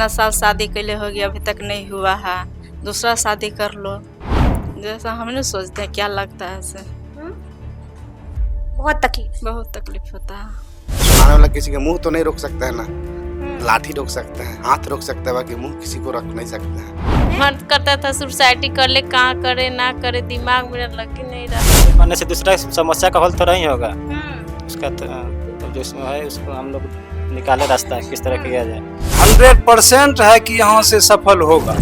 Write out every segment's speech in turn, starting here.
इतना साल शादी के लिए हो गया अभी तक नहीं हुआ है, दूसरा शादी कर लो, जैसा हम नहीं सोचते हैं। क्या लगता है ऐसे? बहुत तकलीफ होता है। सुनाने वाला किसी के मुंह तो नहीं रोक सकता है ना, लाठी रोक सकते हैं, हाथ रोक सकता है, बाकी मुंह किसी को रोक नहीं सकते हैं। मन करता था सुसाइड कर ले, कहाँ करे ना करे, दिमाग मेरा लग ही नहीं रहा। करने से दूसरा समस्या का हल थोड़ा ही होगा, उसका तो जो है उसको हम लोग निकाले रास्ता किस तरह किया जाए। 100% है कि यहाँ से सफल होगा।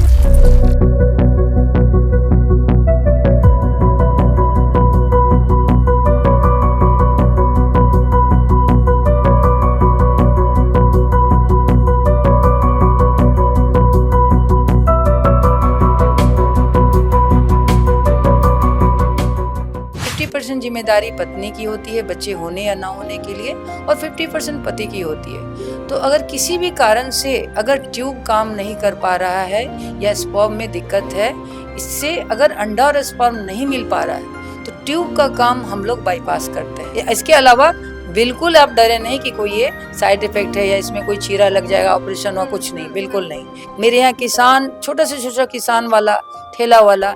जिम्मेदारी पत्नी की होती है बच्चे होने या ना होने के लिए, और 50% पति की होती है। तो अगर किसी भी कारण से अगर ट्यूब काम नहीं कर पा रहा है या स्पर्म में दिक्कत है, इससे अगर अंडा और स्पर्म नहीं मिल पा रहा है तो ट्यूब का काम हम लोग बाईपास करते हैं। इसके अलावा बिल्कुल आप डरे नहीं कि कोई ये साइड इफेक्ट है या इसमें कोई चीरा लग जाएगा, ऑपरेशन हुआ, कुछ नहीं, बिल्कुल नहीं। मेरे यहाँ किसान, छोटा से छोटा किसान वाला, ठेला वाला,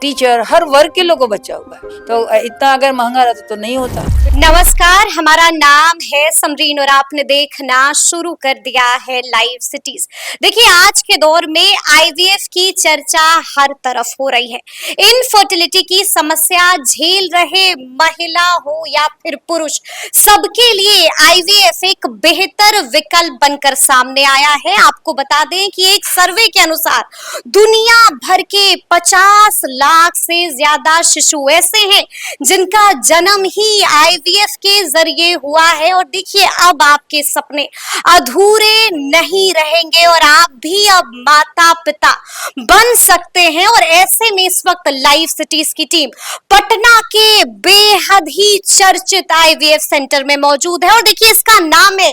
टीचर, हर वर्ग के लोगों को बच्चा हुआ है। तो इतना अगर महंगा रहता तो नहीं होता। नमस्कार, हमारा नाम है समरीन और आपने देखना शुरू कर दिया है लाइव सिटीज। देखिए, आज के दौर में आईवीएफ की चर्चा हर तरफ हो रही है। इनफर्टिलिटी की समस्या झेल रहे महिला हो या फिर पुरुष, सबके लिए आईवीएफ एक बेहतर विकल्प बनकर सामने आया है। आपको बता दें कि एक सर्वे के अनुसार दुनिया भर के 50 लाख से ज्यादा शिशु ऐसे हैं जिनका जन्म ही आईवीएफ के जरिए हुआ है। और देखिए, अब आपके सपने अधूरे नहीं रहेंगे और आप भी अब माता पिता बन सकते हैं। और ऐसे में इस वक्त लाइव सिटीज की टीम पटना के बेहद ही चर्चित आईवीएफ सेंटर में मौजूद है। और देखिए, इसका नाम है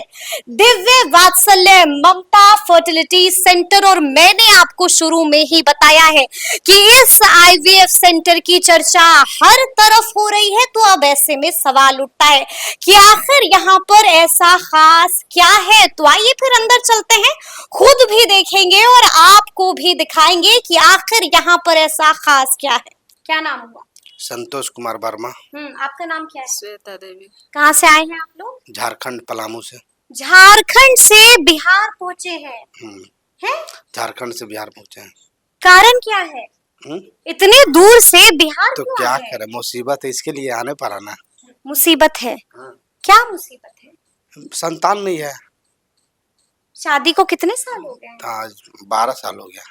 दिव्य वात्सल्य ममता फर्टिलिटी सेंटर। और मैंने आपको शुरू में ही बताया है कि इस आईवीएफ सेंटर की चर्चा हर तरफ हो रही है। तो अब ऐसे में सवाल उठता है कि आखिर यहाँ पर ऐसा खास क्या है। तो आइए फिर अंदर चलते हैं, खुद भी देखेंगे और आपको भी दिखाएंगे कि आखिर यहाँ पर ऐसा खास क्या है। क्या नाम हुआ? संतोष कुमार वर्मा। आपका नाम क्या है? श्वेता देवी। कहाँ से आए हैं आप लोग? झारखंड, पलामू से। झारखंड से बिहार पहुंचे हैं? हैं? झारखंड से बिहार पहुंचे हैं। कारण क्या है? इतने दूर से बिहार तो क्या करे, मुसीबत है, इसके लिए आने पड़ा ना। मुसीबत है? क्या मुसीबत है? संतान नहीं है। शादी को कितने साल हो गए? आज 12 साल हो गया।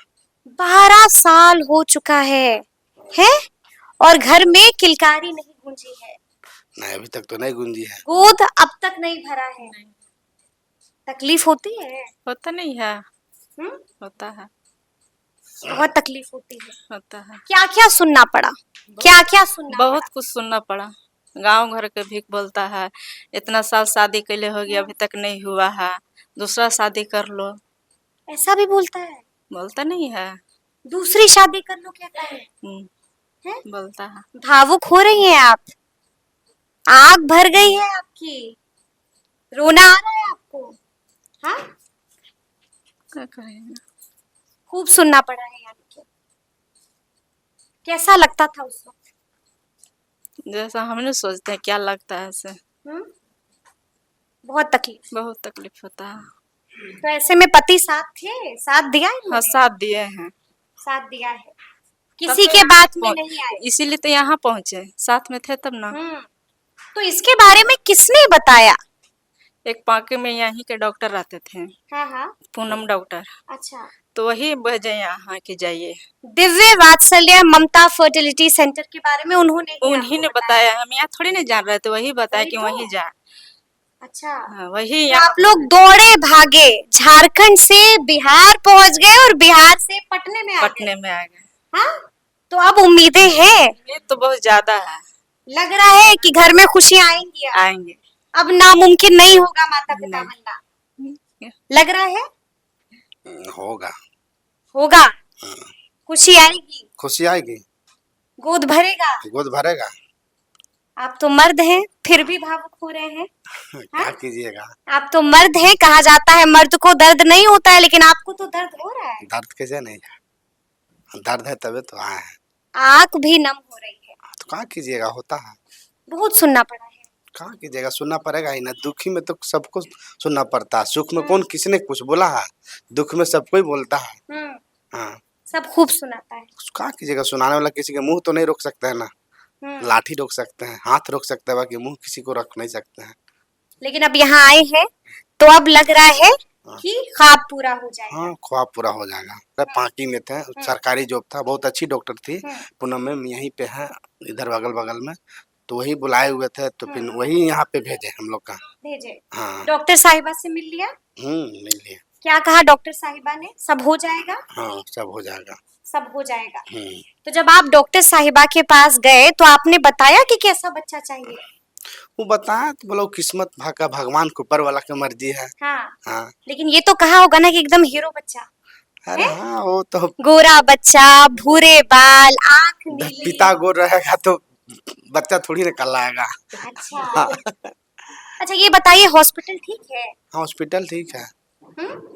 12 साल हो चुका है? और घर में किलकारी नहीं गूंजी है? नहीं, अभी तक तो नहीं गूंजी है। गोद अब तक नहीं भरा है? तकलीफ होती है? होता नहीं है। होता है, बहुत तकलीफ होती है। होता है। क्या क्या सुनना पड़ा? क्या क्या सुनना? बहुत कुछ सुनना पड़ा। गांव घर के भीख बोलता है, इतना साल शादी के लिए हो गया अभी तक नहीं हुआ है, दूसरा शादी कर लो। ऐसा भी बोलता है? बोलता नहीं है। दूसरी शादी कर लो कहता है? बोलता है। भावुक हो रही हैं आप, आग भर गई है आपकी, रोना आ रहा है आपको? हाँ, क्या करेंगे? खूब सुनना पड़ा है यानी कि। कैसा लगता था उस वक्त? जैसा हम नहीं सोचते हैं। क्या लगता है ऐसे? बहुत तकलीफ होता है। तो ऐसे में पति साथ थे, साथ दिया है? हाँ, साथ दिए हैं। साथ दिया है, किसी के बात में नहीं आए? इसीलिए तो यहाँ पहुँचे, साथ में थे तब ना। तो इसके बारे में किसने बताया? एक पाके में यहीं के डॉक्टर रहते थे। हाँ। पूनम डॉक्टर। अच्छा। तो वही भेजे यहाँ कि जाइए। दिव्य वात्सल्य ममता फर्टिलिटी सेंटर के बारे में उन्हीं ने बताया। हम यहाँ थोड़ी नहीं जान रहे थे, वही बताया कि वहीं जा। अच्छा। हाँ, वही। तो आप लोग दौड़े भागे, झारखंड से बिहार पहुंच गए और बिहार से पटने में आ गए। हाँ, तो अब उम्मीदें हैं? ये तो बहुत ज्यादा है। लग रहा है कि घर में खुशियां आएंगी। अब नामुमकिन नहीं होगा माता पिता बनना, लग रहा है? होगा। खुशी आएगी? खुशी आएगी। गोद भरेगा? आप तो मर्द हैं फिर भी भावुक हो रहे हैं। क्या कीजिएगा, आप तो मर्द हैं, कहा जाता है मर्द को दर्द नहीं होता है, लेकिन आपको तो दर्द हो रहा है। दर्द कैसे नहीं है, दर्द है तबे तो आए हैं। आंख भी नम हो रही है, तो क्या कीजिएगा, होता है। बहुत सुनना पड़ा है। कहाँ कीजिएगा, सुनना पड़ेगा ही ना। दुखी में तो सबको सुनना पड़ता है, सुख में कौन किसने कुछ बोला है, दुख में सब कोई बोलता है। हाँ, सब खूब सुनाता है। कहाँ कीजिएगा, सुनाने वाला किसी के मुंह तो नहीं रोक सकता है ना। लाठी रोक सकते हैं, हाथ रोक सकते हैं, बाकी मुंह किसी को रख नहीं सकते हैं। लेकिन अब यहाँ आए हैं तो अब लग रहा है कि ख्वाब पूरा हो जाएगा। हाँ, ख्वाब पूरा हो जाएगा। पाकी में थे, सरकारी जॉब था, बहुत अच्छी डॉक्टर थी। पूनम में यहीं पे है, इधर बगल बगल में, तो वही बुलाए हुए थे, तो फिर वही यहाँ पे भेजे हम लोग का। भेजे। हाँ। डॉक्टर साहिबा से मिल लिया? मिल लिया। क्या कहा डॉक्टर साहिबा ने? सब हो जाएगा? हाँ, सब हो जाएगा। सब हो जाएगा। तो जब आप डॉक्टर साहिबा के पास गए तो आपने बताया कि कैसा बच्चा चाहिए? वो बताया तो बोलो किस्मत भागा, भगवान के ऊपर वाला की मर्जी है। हाँ। लेकिन ये तो कहा होगा ना कि एकदम हीरो बच्चा। अरे हाँ, वो तो गोरा बच्चा, भूरे बाल, आंख नीली। पिता गोर रहेगा तो बच्चा थोड़ी ना कल आएगा। अच्छा। अच्छा, ये बताइए हॉस्पिटल ठीक है? हॉस्पिटल ठीक है।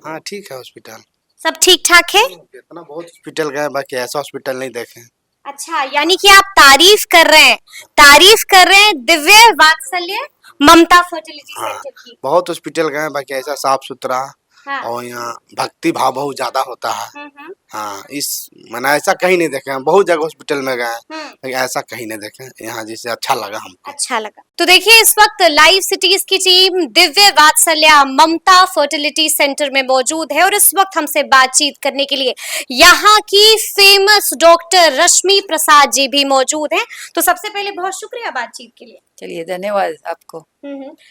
हाँ, ठीक है हॉस्पिटल। सब ठीक ठाक है? इतना बहुत हॉस्पिटल गए, बाकी ऐसा हॉस्पिटल नहीं देखे। अच्छा, यानी कि आप तारीफ कर रहे हैं, तारीफ कर रहे हैं दिव्य वात्सल्य ममता फर्टिलिटी सेंटर की। बहुत हॉस्पिटल गए, बाकी ऐसा साफ सुथरा और यहाँ भक्ति भाव बहुत ज्यादा होता है। हाँ, इस मैंने ऐसा कहीं नहीं देखे। हम बहुत जगह हॉस्पिटल में गए, लेकिन ऐसा कहीं नहीं देखे यहाँ, जिससे अच्छा लगा हमको। अच्छा लगा। तो देखिए, इस वक्त लाइव सिटीज की टीम दिव्य वात्सल्य ममता फर्टिलिटी सेंटर में मौजूद है और इस वक्त हमसे बातचीत करने के लिए यहाँ की फेमस डॉक्टर रश्मि प्रसाद जी भी मौजूद हैं। तो सबसे पहले बहुत शुक्रिया बातचीत के लिए। चलिए, धन्यवाद आपको।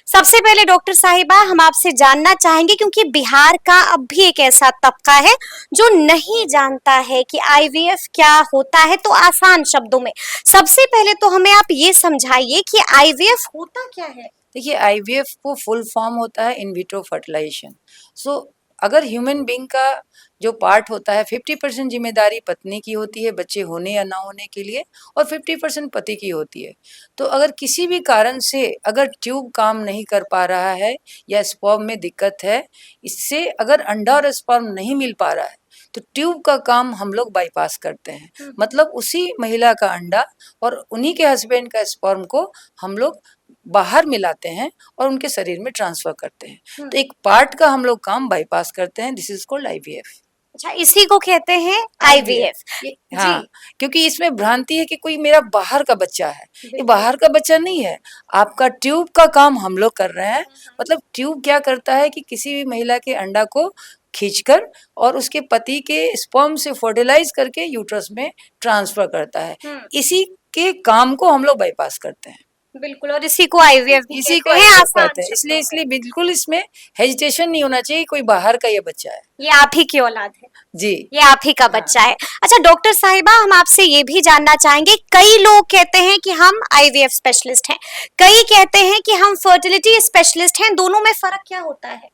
सबसे पहले डॉक्टर साहिबा, हम आपसे जानना चाहेंगे, क्योंकि बिहार का अब भी एक ऐसा तबका है जो नहीं जानता है कि आईवीएफ क्या होता है। तो आसान शब्दों में सबसे पहले तो हमें आप ये समझाइए कि आईवीएफ होता क्या है। देखिए, आईवीएफ को फुल फॉर्म होता है इन विट्रो फर्टिलाइजेशन। सो अगर ह्यूमन बींग का जो पार्ट होता है, 50% जिम्मेदारी पत्नी की होती है बच्चे होने या ना होने के लिए, और 50% पति की होती है। तो अगर किसी भी कारण से अगर ट्यूब काम नहीं कर पा रहा है या स्पर्म में दिक्कत है, इससे अगर अंडा और स्पर्म नहीं मिल पा रहा है, तो ट्यूब का काम हम लोग बाईपास करते हैं। मतलब उसी महिला का अंडा और उन्हीं के हस्बैंड का स्पर्म को हम लोग बाहर मिलाते हैं और उनके शरीर में ट्रांसफर करते हैं। तो एक पार्ट का हम लोग काम बाईपास करते हैं। This is called IVF. अच्छा, इसी को कहते हैं आईवीएफ। हाँ, क्योंकि इसमें भ्रांति है कि कोई मेरा बाहर का बच्चा है। ये बाहर का बच्चा नहीं है, आपका ट्यूब का काम हम लोग कर रहे हैं। मतलब ट्यूब क्या करता है कि किसी भी महिला के अंडा को खींचकर और उसके पति के स्पर्म से फर्टिलाइज करके यूट्रस में ट्रांसफर करता है। इसी के काम को हम लोग बाईपास करते हैं। बिल्कुल, और इसी को आईवीएफ भी इसी को कहते हैं आसान कहते हैं। इसलिए बिल्कुल इसमें हेजिटेशन नहीं होना चाहिए, कोई बाहर का ये बच्चा है। ये आप ही की औलाद है जी, ये आप ही का बच्चा है। अच्छा डॉक्टर साहिबा, हम आपसे ये भी जानना चाहेंगे, कई लोग कहते हैं कि हम आईवीएफ स्पेशलिस्ट हैं, कई कहते हैं कि हम फर्टिलिटी स्पेशलिस्ट हैं, दोनों में फर्क क्या होता है?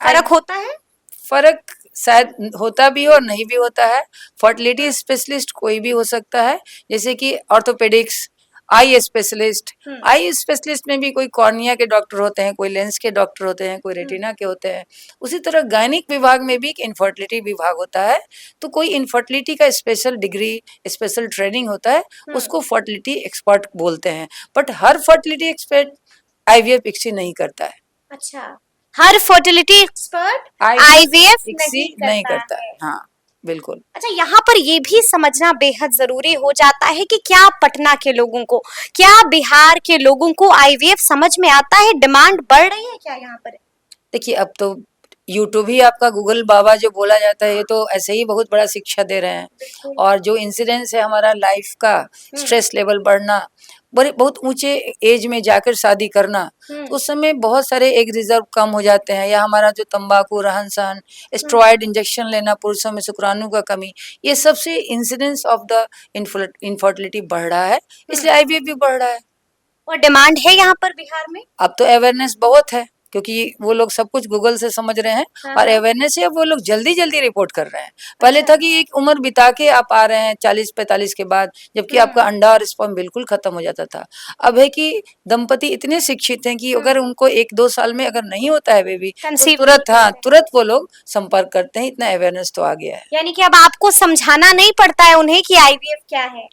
फर्क होता है? फर्क शायद होता भी हो और नहीं भी होता है। फर्टिलिटी स्पेशलिस्ट कोई भी हो सकता है, जैसे कि orthopaedics, eye specialist. Eye specialist में भी कोई कॉर्निया के डॉक्टर होते हैं, कोई लेंस के डॉक्टर होते हैं, कोई रेटिना के होते हैं। उसी तरह गायनिक विभाग में भी एक इनफर्टिलिटी विभाग होता है। तो कोई इनफर्टिलिटी का स्पेशल डिग्री, स्पेशल ट्रेनिंग होता है, उसको फर्टिलिटी एक्सपर्ट बोलते हैं। But her fertility expert IVF ICSI नहीं करता है। अच्छा, हर फर्टिलिटी एक्सपर्ट आईवीएफ नहीं करता है। हाँ, बिल्कुल। अच्छा, यहाँ पर ये भी समझना बेहद जरूरी हो जाता है कि क्या पटना के लोगों को, क्या बिहार के लोगों को आईवीएफ समझ में आता है? डिमांड बढ़ रही है क्या यहाँ पर? देखिए, अब तो यूट्यूब ही आपका गूगल बाबा जो बोला जाता है, ये तो ऐसे ही बहुत बड़ा शिक्षा दे रहे हैं। और जो इंसिडेंस है हमारा लाइफ का, स्ट्रेस लेवल बढ़ना, बहुत ऊंचे एज में जाकर शादी करना, तो उस समय बहुत सारे एग रिजर्व कम हो जाते हैं, या हमारा जो तंबाकू, रहन सहन, स्टेरॉइड इंजेक्शन लेना, पुरुषों में शुक्राणु का कमी, ये सबसे इंसिडेंस ऑफ द इनफर्टिलिटी बढ़ रहा है। इसलिए आईवीएफ भी बढ़ रहा है। और डिमांड है यहाँ पर बिहार में? अब तो अवेयरनेस बहुत है, क्योंकि वो लोग सब कुछ गूगल से समझ रहे हैं हाँ, और अवेयरनेस से अब वो लोग जल्दी जल्दी रिपोर्ट कर रहे हैं। पहले था कि एक उम्र बिता के आप आ रहे हैं 40-45 के बाद, जबकि आपका अंडा और स्पर्म बिल्कुल खत्म हो जाता था। अब है कि दंपति इतने शिक्षित हैं कि अगर उनको 1-2 साल में अगर नहीं होता है बेबी तो Conceive तुरंत, हाँ, तुरंत वो लोग संपर्क करते हैं। इतना अवेयरनेस तो आ गया है। यानी कि अब आपको समझाना नहीं पड़ता है उन्हें कि आईवीएफ क्या है।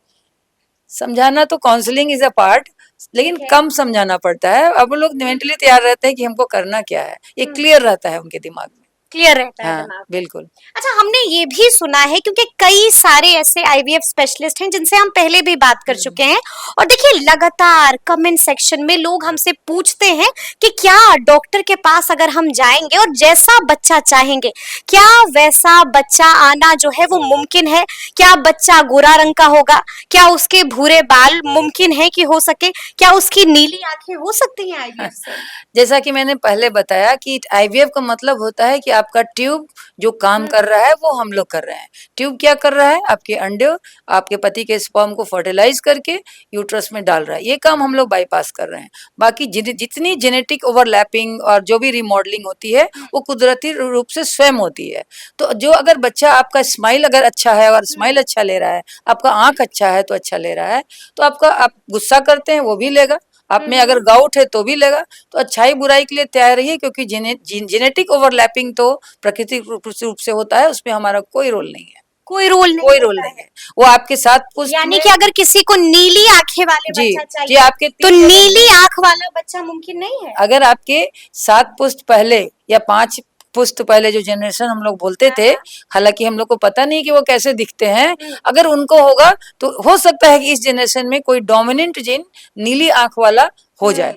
समझाना तो काउंसलिंग इज अ पार्ट, लेकिन कम समझाना पड़ता है। अब वो लोग मेंटली तैयार रहते हैं कि हमको करना क्या है, ये क्लियर रहता है उनके दिमाग में। क्लियर रहता है हाँ, दिमाग। बिल्कुल। अच्छा, हमने ये भी सुना है क्योंकि कई सारे ऐसे आईवीएफ स्पेशलिस्ट हैं जिनसे हम पहले भी बात कर चुके हैं, और देखिए लगातार कमेंट सेक्शन में लोग हमसे पूछते हैं कि क्या डॉक्टर के पास अगर हम जाएंगे और जैसा बच्चा चाहेंगे, क्या वैसा बच्चा आना जो है वो मुमकिन है? क्या बच्चा गोरा रंग का होगा? क्या उसके भूरे बाल मुमकिन है कि हो सके? क्या उसकी नीली आंखें हो सकती हैं आईवीएफ से? जैसा कि मैंने पहले बताया कि आईवीएफ का मतलब होता है कि आपका ट्यूब जो काम कर रहा है वो हम लोग कर रहे हैं। ट्यूब क्या कर रहा है? आपके अंडे, आपके पति के स्पर्म को फर्टिलाइज करके यूट्रस में डाल रहा है। ये काम हम लोग बाईपास कर रहे हैं। बाकी जितनी जेनेटिक ओवरलैपिंग और जो भी रिमॉडलिंग होती है वो कुदरती रूप से स्वयं होती है। तो जो अगर बच्चा, आपका स्माइल अगर अच्छा है और स्माइल अच्छा ले रहा है, आपका आंख अच्छा है तो अच्छा ले रहा है, तो आपका, आप गुस्सा करते हैं वो भी लेगा, आप में अगर गाउट है तो भी लेगा। तो अच्छाई बुराई के लिए तैयार रहिए, क्योंकि जेनेटिक ओवरलैपिंग तो प्राकृतिक रूप से होता है, उसमें हमारा कोई रोल नहीं है। कोई रोल नहीं कोई रोल होता नहीं है। वो आपके साथ पुष्ट यानी में, कि अगर किसी को नीली आंखें वाले जी बच्चा जी, चाहिए आपके तो 3 नीली आंख वाला बच्चा मुमकिन नहीं है। अगर आपके 7 पुष्ट पहले या 5 पुष्ट पहले जो जनरेशन हम लोग बोलते थे, हालांकि हम लोग को पता नहीं कि वो कैसे दिखते हैं, अगर उनको होगा तो हो सकता है कि इस जनरेशन में कोई डोमिनेंट जीन नीली आंख वाला हो जाए,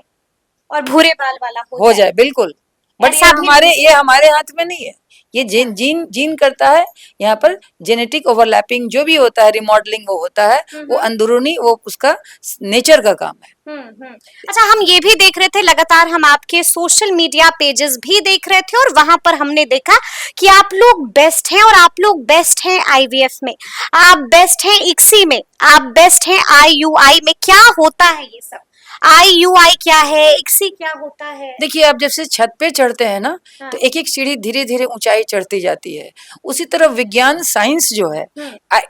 और भूरे बाल वाला हो जाए, बिल्कुल। बट ऐसा भी ये हमारे हाथ में नहीं है। ये जीन करता है। यहाँ पर जेनेटिक ओवरलैपिंग जो भी होता है, रिमॉडलिंग वो होता है, वो अंदरूनी, वो उसका नेचर का काम है। अच्छा, हम ये भी देख रहे थे, लगातार हम आपके सोशल मीडिया पेजेस भी देख रहे थे और वहां पर हमने देखा कि आप लोग बेस्ट हैं, और आप लोग बेस्ट हैं आईवीएफ में, आप बेस्ट हैं इक्सी में, आप बेस्ट हैं आईयूआई में। क्या होता है ये सब? आईयूआई क्या है, इक्सी क्या होता है? देखिए, आप जब से छत पे चढ़ते हैं ना, तो एक एक सीढ़ी धीरे धीरे ऊंचाई चढ़ती जाती है। उसी तरह विज्ञान, साइंस जो है,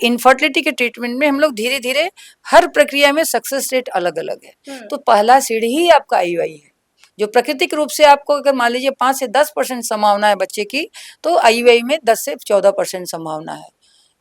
इनफर्टिलिटी के ट्रीटमेंट में हम लोग धीरे धीरे, हर प्रक्रिया में सक्सेस रेट अलग अलग है। तो पहला सीढ़ी ही आपका आईयूआई है, जो प्राकृतिक रूप से आपको अगर मान लीजिए 5 से 10% संभावना है बच्चे की, तो आईयूआई में 10 से 14% संभावना है।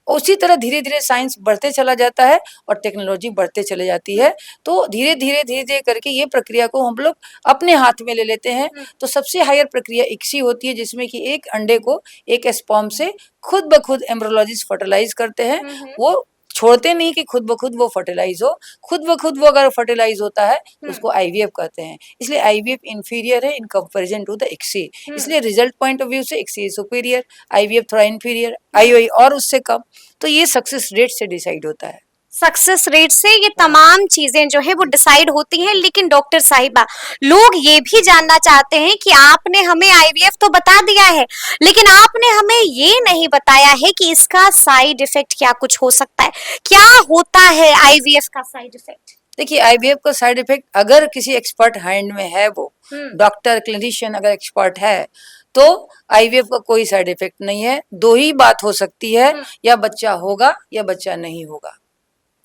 उसी तरह धीरे धीरे साइंस बढ़ते चला जाता है और टेक्नोलॉजी बढ़ते चले जाती है। तो धीरे धीरे करके ये प्रक्रिया को हम लोग अपने हाथ में ले लेते हैं। तो सबसे हायर प्रक्रिया इक्सी होती है, जिसमें कि एक अंडे को एक स्पर्म से खुद ब खुद एम्ब्रियोलॉजिस्ट फर्टिलाइज करते हैं। वो छोड़ते नहीं कि खुद ब खुद वो फर्टिलाइज हो, खुद ब खुद वो अगर फर्टिलाइज होता है तो उसको आईवीएफ कहते हैं। इसलिए आईवीएफ इंफीरियर है in comparison to the ICSI. इसलिए रिजल्ट पॉइंट ऑफ व्यू से इक्सी इज सुपीरियर, आईवीएफ थोड़ा इंफीरियर, आईयूआई और उससे कम। तो ये सक्सेस रेट से डिसाइड होता है। सक्सेस रेट से ये तमाम चीजें जो है वो डिसाइड होती हैं। लेकिन डॉक्टर साहिबा, लोग ये भी जानना चाहते हैं कि आपने हमें आईवीएफ तो बता दिया है, लेकिन आपने हमें ये नहीं बताया है कि इसका साइड इफेक्ट क्या कुछ हो सकता है। क्या होता है आईवीएफ का साइड इफेक्ट? देखिए, आईवीएफ का साइड इफेक्ट अगर किसी एक्सपर्ट हैंड में है, वो डॉक्टर क्लिनिशियन अगर एक्सपर्ट है, तो आईवीएफ का कोई साइड इफेक्ट नहीं है। 2 ही बात हो सकती है, या बच्चा होगा या बच्चा नहीं होगा।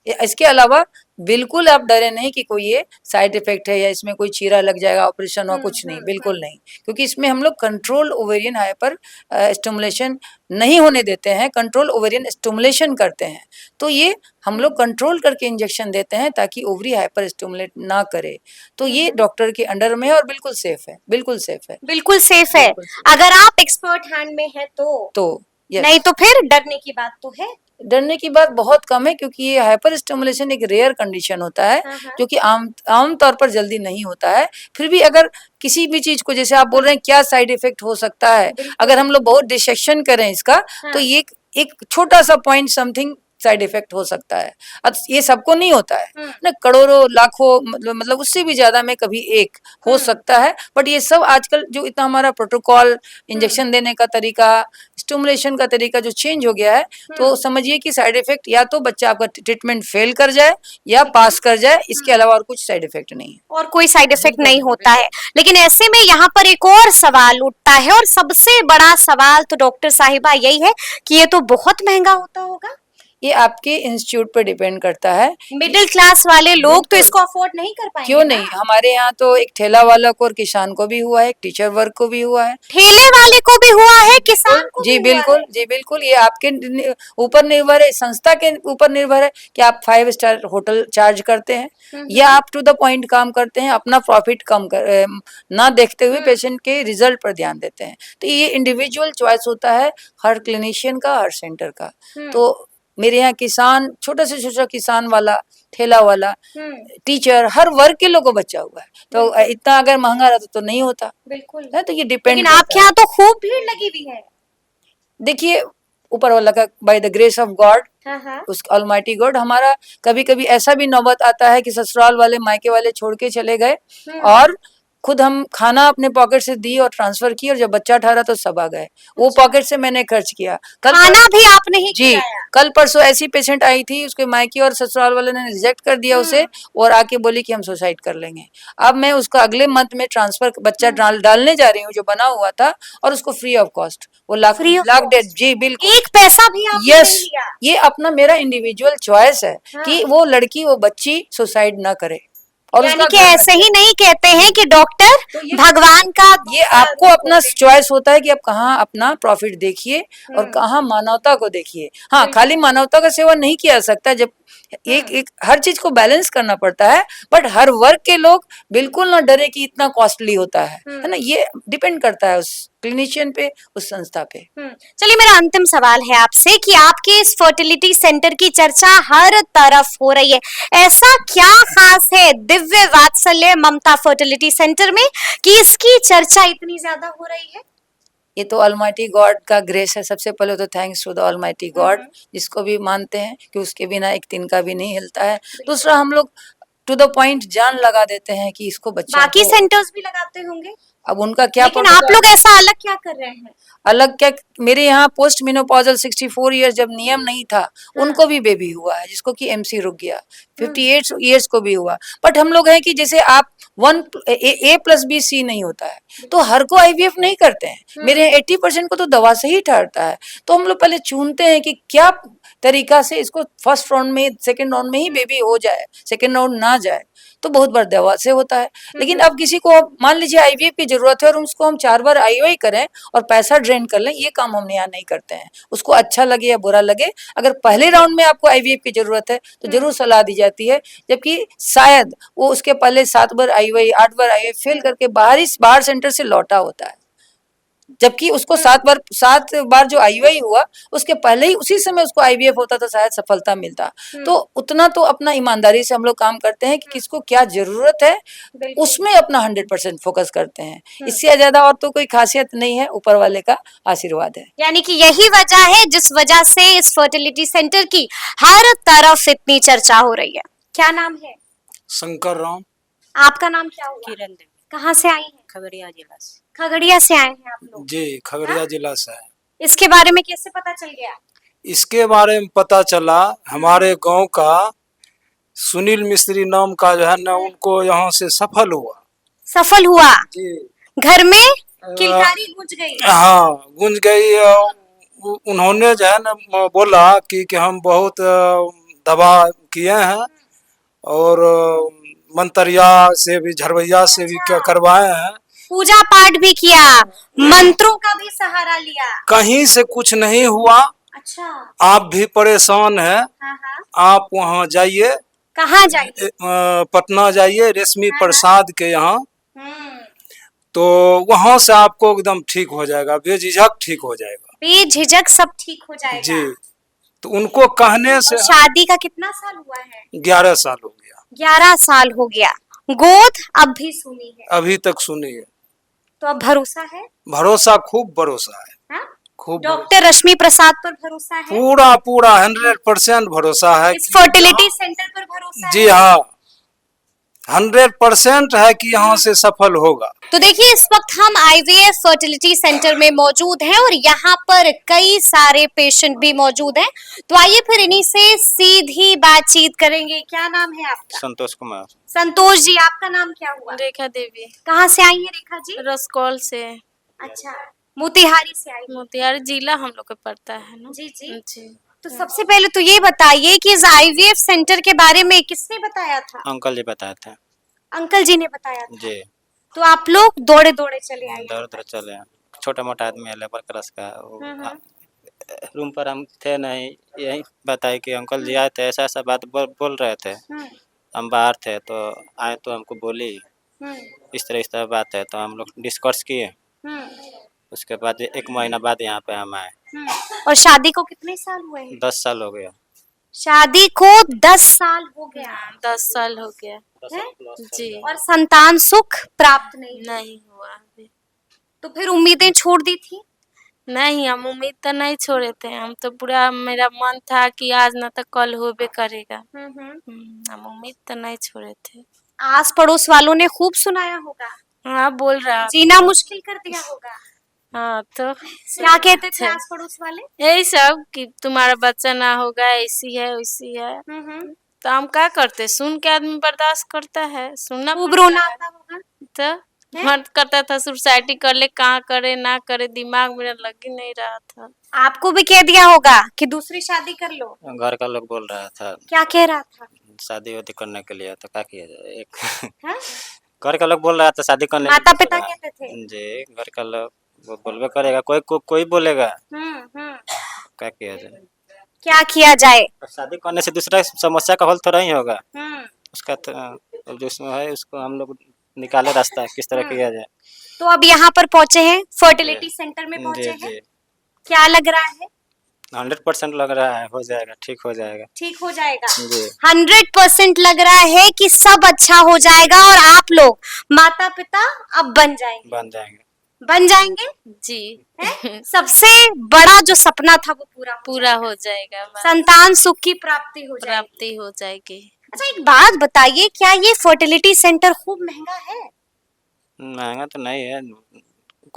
इसके अलावा बिल्कुल आप डरे नहीं कि कोई ये साइड इफेक्ट है या इसमें कोई चीरा लग जाएगा, ऑपरेशन हो, कुछ नहीं, बिल्कुल नहीं। क्योंकि इसमें हम लोग कंट्रोल ओवेरियन हाइपर स्टिमुलेशन नहीं होने देते हैं, कंट्रोल ओवेरियन स्टिमुलेशन करते हैं। तो ये हम लोग कंट्रोल करके इंजेक्शन देते हैं ताकि ओवरी हाइपर स्टिमुलेट ना करे। तो ये डॉक्टर के अंडर में है और बिल्कुल सेफ है, बिल्कुल सेफ है। बिल्कुल सेफ है अगर आप एक्सपर्ट हैंड में है तो yes। नहीं तो फिर डरने की बात तो है। डरने की बात बहुत कम है, क्योंकि ये हाइपर स्टिमुलेशन एक रेयर कंडीशन होता है, जो कि आम तौर पर जल्दी नहीं होता है। फिर भी अगर किसी भी चीज को, जैसे आप बोल रहे हैं क्या साइड इफेक्ट हो सकता है, अगर हम लोग बहुत डिसेक्शन करें इसका, तो ये एक छोटा सा पॉइंट समथिंग साइड इफेक्ट हो सकता है। अब ये सबको नहीं होता है ना, करोड़ों लाखों मतलब उससे भी ज्यादा में कभी एक हो सकता है। बट ये सब आजकल जो इतना हमारा प्रोटोकॉल, इंजेक्शन देने का तरीका, स्टिमुलेशन का तरीका जो चेंज हो गया है, तो समझिए कि साइड इफेक्ट या तो बच्चा आपका ट्रीटमेंट फेल कर जाए या पास कर जाए, इसके अलावा और कुछ साइड इफेक्ट नहीं है। और कोई साइड इफेक्ट नहीं होता है। लेकिन ऐसे में यहाँ पर एक और सवाल उठता है, और सबसे बड़ा सवाल तो डॉक्टर साहिबा यही है कि ये तो बहुत महंगा होता होगा। ये आपके इंस्टीट्यूट पर डिपेंड करता है। मिडिल क्लास वाले लोग तो इसको अफोर्ड नहीं कर पाएंगे। क्यों नहीं, हमारे यहाँ तो एक ठेला वाला को और किसान को भी हुआ है, एक टीचर वर्ग को भी हुआ है, ठेले वाले को भी हुआ है, किसान को जी भी हुआ बिल्कुल, है। जी बिल्कुल। ये आपके ऊपर निर्भर है, संस्था के ऊपर निर्भर है कि आप 5 स्टार होटल चार्ज करते हैं या आप टू द पॉइंट काम करते हैं, अपना प्रॉफिट कम ना देखते हुए पेशेंट के रिजल्ट पर ध्यान देते हैं। तो ये इंडिविजुअल चॉइस होता है हर क्लिनिशियन का, हर सेंटर का। तो मेरे यहाँ किसान, छोटा से छोटा किसान वाला, ठेला वाला, टीचर, हर वर्ग के लोगों को बच्चा हुआ है। तो इतना अगर महंगा रहता तो नहीं होता बिल्कुल है। तो ये डिपेंड, लेकिन आपके यहाँ तो खूब भीड़ लगी हुई है। देखिए ऊपर वाला का, by the grace of God, उस ऑलमाइटी गॉड, हमारा कभी कभी ऐसा भी नौबत आता है कि ससुराल वाले, मायके वाले छोड़ के चले गए और खुद हम खाना अपने पॉकेट से दी और ट्रांसफर की, और जब बच्चा ठहरा तो सब आ गए। वो पॉकेट से मैंने खर्च किया। खाना भी आपने ही जी, खिलाया। कल परसों ऐसी पेशेंट आई थी, उसके मायके और ससुराल वाले ने रिजेक्ट कर दिया उसे, और आके बोली कि हम सुसाइड कर लेंगे। अब मैं उसका अगले मंथ में ट्रांसफर बच्चा डालने जा रही हूँ जो बना हुआ था, और उसको फ्री ऑफ कॉस्ट, वो लाख डेढ़, जी बिल्कुल, एक पैसा भी आपने यस। नहीं लिया। ये अपना मेरा इंडिविजुअल चॉइस है कि वो लड़की, वो बच्ची सुसाइड ना करे। और यानी उसका कि ऐसे ही नहीं कहते हैं कि डॉक्टर तो ये भगवान का, ये आपको अपना चॉइस होता है कि आप कहाँ अपना प्रॉफिट देखिए और कहाँ मानवता को देखिए। हाँ, खाली मानवता का सेवा नहीं किया जा सकता, जब एक हर चीज को बैलेंस करना पड़ता है। बट हर वर्ग के लोग बिल्कुल ना डरे कि इतना कॉस्टली होता है ना। ये डिपेंड करता है उस क्लिनिशियन पे, उस संस्था पे। चलिए मेरा अंतिम सवाल है आपसे कि आपके इस फर्टिलिटी सेंटर की चर्चा हर तरफ हो रही है, ऐसा क्या खास है दिव्य वात्सल्य ममता फर्टिलिटी सेंटर में कि इसकी चर्चा इतनी ज्यादा हो रही है? ये तो ऑलमाइटी गॉड का ग्रेस है। सबसे पहले तो thanks to the almighty god, जिसको भी मानते हैं कि उसके बिना एक तिनका भी नहीं हिलता है। दूसरा, हम लोग टू द पॉइंट जान लगा देते हैं कि इसको बच्चा बाकी सेंटर्स भी लगाते होंगे, अब उनका क्या, लेकिन आप लोग ऐसा अलग क्या कर रहे हैं? अलग क्या, मेरे यहाँ पोस्ट मेनोपॉजल 64 ईयर्स जब नियम नहीं था, उनको भी बेबी हुआ है, जिसको कि एमसी रुक गया। 58 ईयर्स को भी हुआ। बट हम लोग हैं कि जैसे आप A+B+C नहीं होता है, तो हर को IVF नहीं करते हैं। मेरे 80% को तो दवा से ही ठहरता है। तो हम लोग पहले चुनते हैं कि क्या तरीका से इसको फर्स्ट राउंड में, सेकंड राउंड में ही बेबी हो जाए, सेकंड राउंड ना जाए, तो बहुत बार दवा से होता है। लेकिन अब किसी को मान लीजिए IVF की जरूरत है और उसको हम 4 बार IUI करें और पैसा ड्रेन कर लें, ये काम हम यहाँ नहीं करते हैं। उसको अच्छा लगे या बुरा लगे, अगर पहले राउंड में आपको IVF की जरूरत है तो जरूर सलाह दी जाती है। जबकि शायद वो उसके पहले 7 बार IUI, 8 बार IUI फेल करके बाहर सेंटर से लौटा होता है, जबकि उसको 7 बार जो IUI हुआ, उसके पहले ही उसी समय उसको IVF होता तो शायद सफलता मिलता। तो उतना तो अपना ईमानदारी से हम लोग काम करते हैं कि किसको क्या जरूरत है, उसमें अपना 100% फोकस करते हैं। इससे ज्यादा और तो कोई खासियत नहीं है, ऊपर वाले का आशीर्वाद है। यानी कि यही वजह है जिस वजह से इस फर्टिलिटी सेंटर की हर तरफ इतनी चर्चा हो रही है। क्या नाम है? शंकर राम। आपका नाम क्या हुआ? किरण देवी, कहाँ से आई हैं? खगड़िया जिला से। खगड़िया से आए हैं आप लोग? जी, खगड़िया जिला से है। इसके बारे में कैसे पता चल गया? इसके बारे में पता चला, हमारे गांव का सुनील मिस्त्री नाम का जो है ना, उनको यहाँ से सफल हुआ। सफल हुआ? जी, घर में किलकारी गूंज गई? हाँ, गूंज गई। उन्होंने जो है ना बोला कि हम बहुत दवा किए हैं और मंतरिया से भी, झरवैया से भी क्या करवाए हैं, पूजा पाठ भी किया, मंत्रों का भी सहारा लिया, कहीं से कुछ नहीं हुआ। अच्छा, आप भी परेशान हैं, हाँ हाँ, आप वहाँ जाइए, कहाँ जाइए? पटना जाइए, रेशमी प्रसाद के यहाँ, हम्म, तो वहां से आपको एकदम ठीक हो जाएगा, बेझिझक ठीक हो जाएगा। बेझिझक सब ठीक हो जाएगा। जी, तो उनको कहने से शादी का कितना साल हुआ है? 11 साल हो गया। 11 साल हो गया। गोद अब भी सुनी है? अभी तक सुनी है। तो अब भरोसा है? भरोसा, खूब भरोसा है, हाँ? खूब डॉक्टर रश्मि प्रसाद पर भरोसा है, पूरा पूरा 100% भरोसा है इस फर्टिलिटी सेंटर पर भरोसा जी है। हाँ 100% है कि यहाँ से सफल होगा। तो देखिए इस वक्त हम आईवीएफ फर्टिलिटी सेंटर में मौजूद हैं और यहाँ पर कई सारे पेशेंट भी मौजूद हैं। तो आइए फिर इन्हीं से सीधी बातचीत करेंगे। क्या नाम है आपका? संतोष कुमार। संतोष जी, आपका नाम क्या हुआ? रेखा देवी, कहाँ से आई है रेखा जी? रसकौल से। अच्छा, मोतिहारी से आई। मोतिहारी जिला हम लोग को पड़ता है ना। जी जी। जी। तो सबसे पहले तो ये बताइए कि इस आईवीएफ सेंटर के बारे में किसने बताया था? अंकल जी बताए थे। अंकल जी ने बताया था। जी तो आप लोग दौड़े दौड़े चले आए। दौड़ दौड़ चले। छोटा मोटा आदमी है लेबर क्लास का रूम पर हम थे नहीं, यही बताए कि अंकल जी आए थे, ऐसा ऐसा बात बोल रहे थे। हम बाहर थे तो आए तो हमको बोली इस तरह बात है, तो हम लोग डिस्कस किए। उसके बाद 1 महीना बाद यहाँ पे हम आए। और शादी को कितने साल हुए हैं? 10 साल हो गया। शादी को 10 साल हो गया 10 साल हो गया है? जी। और संतान सुख प्राप्त नहीं। नहीं हुआ अभी। तो फिर उम्मीदें छोड़ दी थी? नहीं, हम उम्मीद तो नहीं छोड़े थे। हम तो पूरा मेरा मन था कि आज न तो कल होबे करेगा। हम उम्मीद तो नहीं छोड़े थे। आस पड़ोस वालों ने खूब सुनाया होगा, हाँ बोल रहा। जीना मुश्किल कर दिया होगा। हाँ तो क्या कहते थे आस पड़ोस वाले? यही सब कि तुम्हारा बच्चा ना होगा, ऐसी है वैसी है। तो हम क्या करते, सुन के आदमी बर्दाश्त करता है, सुनना खूब पड़ता रोना है। आता होगा। तो मन करता था सुसाइटी कर ले, कहाँ करे ना करे, दिमाग मेरा लग ही नहीं रहा था। आपको भी कह दिया होगा कि दूसरी शादी कर लो? घर का लोग बोल रहा था क्या कह रहा था? शादी वादी करने के लिए, तो क्या किया जाए। एक हाँ? घर का लोग बोल रहा था शादी करने माता पिता कहते थे? जी घर का लोग वो बोलबे करेगा, कोई बोलेगा, क्या किया जाए। क्या किया जाए? शादी करने से दूसरा समस्या का हल थोड़ा ही होगा। उसका तो जो उसमें है उसको हम लोग निकाले रास्ता किस तरह किया जाए। तो अब यहाँ पर पहुंचे हैं, फर्टिलिटी सेंटर में पहुंचे जी हैं। जी क्या लग रहा है? 100% लग रहा है, हो जाएगा, ठीक हो जाएगा। ठीक हो जाएगा। जी 100% लग रहा है कि सब अच्छा हो जाएगा और आप लोग माता पिता अब बन जाएंगे। बन जाएंगे। बन जाएंगे जी हैं? सबसे बड़ा जो सपना था वो पूरा हो जाएगा। संतान सुख की प्राप्ति हो जाएगी। प्राप्ति हो जाएगी। अच्छा एक बात बताइए, क्या ये फर्टिलिटी सेंटर खूब महंगा है? महंगा तो नहीं है,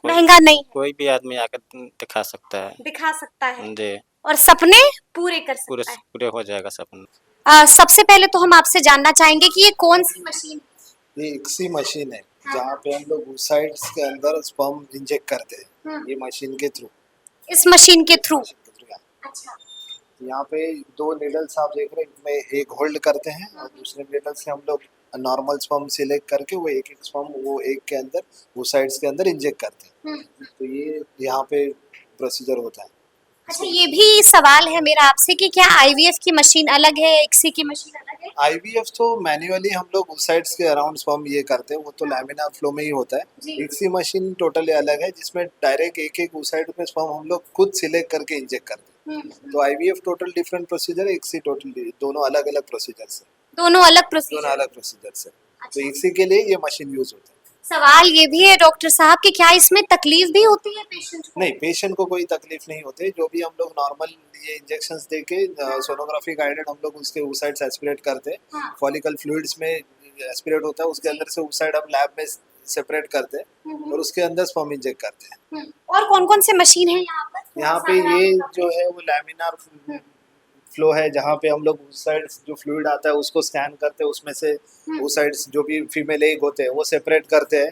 महंगा नहीं है, कोई भी आदमी आकर दिखा सकता है। दिखा सकता है जी और सपने पूरे कर पूरे सकता है। पूरे हो जाएगा सपना। सबसे पहले तो हम आपसे जानना चाहेंगे कि ये कौन सी मशीन है? ये इक्सी मशीन है जहाँ पे हम लोग oocytes के अंदर स्पर्म इंजेक्ट करते हैं ये मशीन के थ्रू। इस मशीन के थ्रू? अच्छा। यहाँ पे 2 नीडल्स आप देख रहे हैं, इसमें एक होल्ड करते हैं और दूसरे नीडल से हम लोग नॉर्मल स्पर्म सिलेक्ट करके वो एक स्पर्म वो एक के अंदर oocytes के अंदर इंजेक्ट करते हैं। तो ये यहाँ पे प्रोसीजर होता है। अच्छा ये भी सवाल है मेरा आपसे कि क्या आईवीएफ की मशीन अलग है, एक्सी की मशीन अलग है? आईवीएफ तो मैन्युअली हम लोग oocytes के अराउंड स्पर्म ये करते हैं, वो तो लैमिनार फ्लो में ही होता है। एक्सी मशीन टोटली अलग है जिसमें डायरेक्ट एक oocyte में स्पर्म हम लोग खुद सिलेक्ट करके इंजेक्ट करते हैं। तो आईवीएफ टोटल डिफरेंट प्रोसीजर है, एक्सी टोटल दोनों अलग अलग प्रोसीजर है। दोनों अलग प्रोसीजर से। तो एक्सी के लिए ये मशीन यूज होता है। सवाल ये भी है डॉक्टर साहब कि क्या इसमें तकलीफ भी होती है पेशेंट को? नहीं, पेशेंट को कोई तकलीफ नहीं होती। जो भी हम लोग नॉर्मल ये इंजेक्शंस देके सोनोग्राफी गाइडेड हम लोग उसके oocytes एस्पिरेट करते हैं। फॉलिकल फ्लूइड्स में एस्पिरेट होता है, उसके अंदर से oocyte हम लैब में सेपरेट करते हैं और उसके अंदर स्पर्म इंजेक्ट करते हैं। और कौन कौन से मशीन है यहाँ पर? यहाँ पे ये जो है वो लैमिनार फ्लो है जहाँ पे हम लोग oocytes जो फ्लूइड आता है उसको स्कैन करते हैं, उसमें से oocytes जो भी फीमेल एग होते हैं वो सेपरेट करते हैं।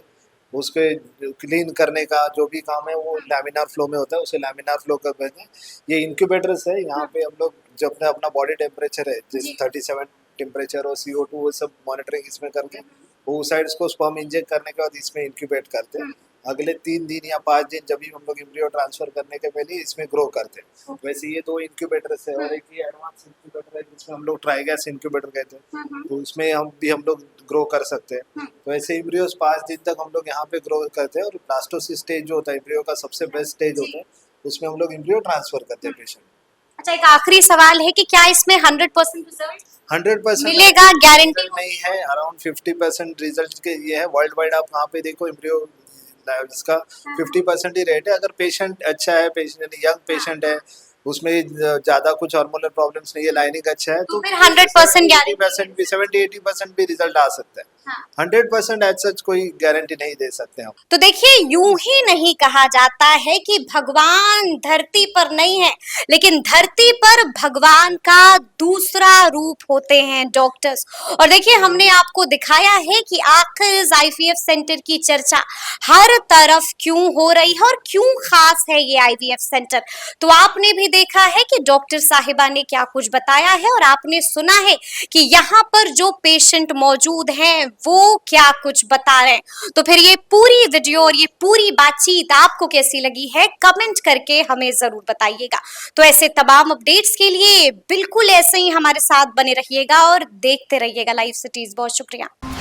उसके क्लीन करने का जो भी काम है वो लैमिनार फ्लो में होता है, उसे लैमिनार फ्लो कर देते हैं। ये इंक्यूबेटर्स है, यहाँ पे हम लोग जब अपना बॉडी टेम्परेचर है जैसे 37 टेम्परेचर और CO2 वो सब मॉनिटरिंग इसमें करके वो oocytes को स्पर्म इंजेक्ट करने के बाद इसमें इंक्यूबेट करते हैं। अगले 3 दिन या 5 दिन जब भी हम लोग एम्ब्रियो ट्रांसफर करने के पहले इसमें ग्रो करते हैं। वैसे ये 2 इंक्यूबेटर्स है और एक ये एडवांस इंक्यूबेटर है जिसमें हम लोग ट्राइगैस इंक्यूबेटर कहते हैं, तो उसमें हम लोग ग्रो कर सकते हैं। तो ऐसे एम्ब्रियोस 5 दिन तक हम लोग यहाँ पे ग्रो करते हैं और ब्लास्टोसिस स्टेज जो होता है एम्ब्रियो का सबसे बेस्ट स्टेज होता है, उसमें हम लोग एम्ब्रियो ट्रांसफर करते हैं पेशेंट। अच्छा एक आखिरी सवाल है कि क्या इसमें 100% रिजल्ट 100% मिलेगा? गारंटी नहीं है, अराउंड 50% रिजल्ट के ये है। वर्ल्ड वाइड आप कहाँ पे देखो एम्ब्रियो इसका 50% ही रेट है। अगर पेशेंट अच्छा है, पेशेंट यंग पेशेंट है, उसमें ज्यादा कुछ हार्मोनल प्रॉब्लम्स नहीं है, लाइनिंग अच्छा है, तो फिर 100% गारंटी 80% भी 70-80% भी रिजल्ट आ सकता है। 100% एज सच कोई गारंटी नहीं दे सकते हम। तो देखिए, यूं ही नहीं कहा जाता है कि भगवान धरती पर नहीं है, लेकिन धरती पर भगवान का दूसरा रूप होते हैं डॉक्टर्स। और देखिए, हमने आपको दिखाया है कि आखिर इस आईवीएफ सेंटर की चर्चा हर तरफ क्यों हो रही है और क्यों खास है ये आईवीएफ सेंटर। तो आपने भी देखा है कि डॉक्टर साहिबा ने क्या कुछ बताया है, और आपने सुना है कि यहाँ पर जो पेशेंट मौजूद हैं वो क्या कुछ बता रहे हैं। तो फिर ये पूरी वीडियो और ये पूरी बातचीत आपको कैसी लगी है, कमेंट करके हमें जरूर बताइएगा। तो ऐसे तमाम अपडेट्स के लिए बिल्कुल ऐसे ही हमारे साथ बने रहिएगा और देखते रहिएगा लाइव सिटीज। बहुत शुक्रिया।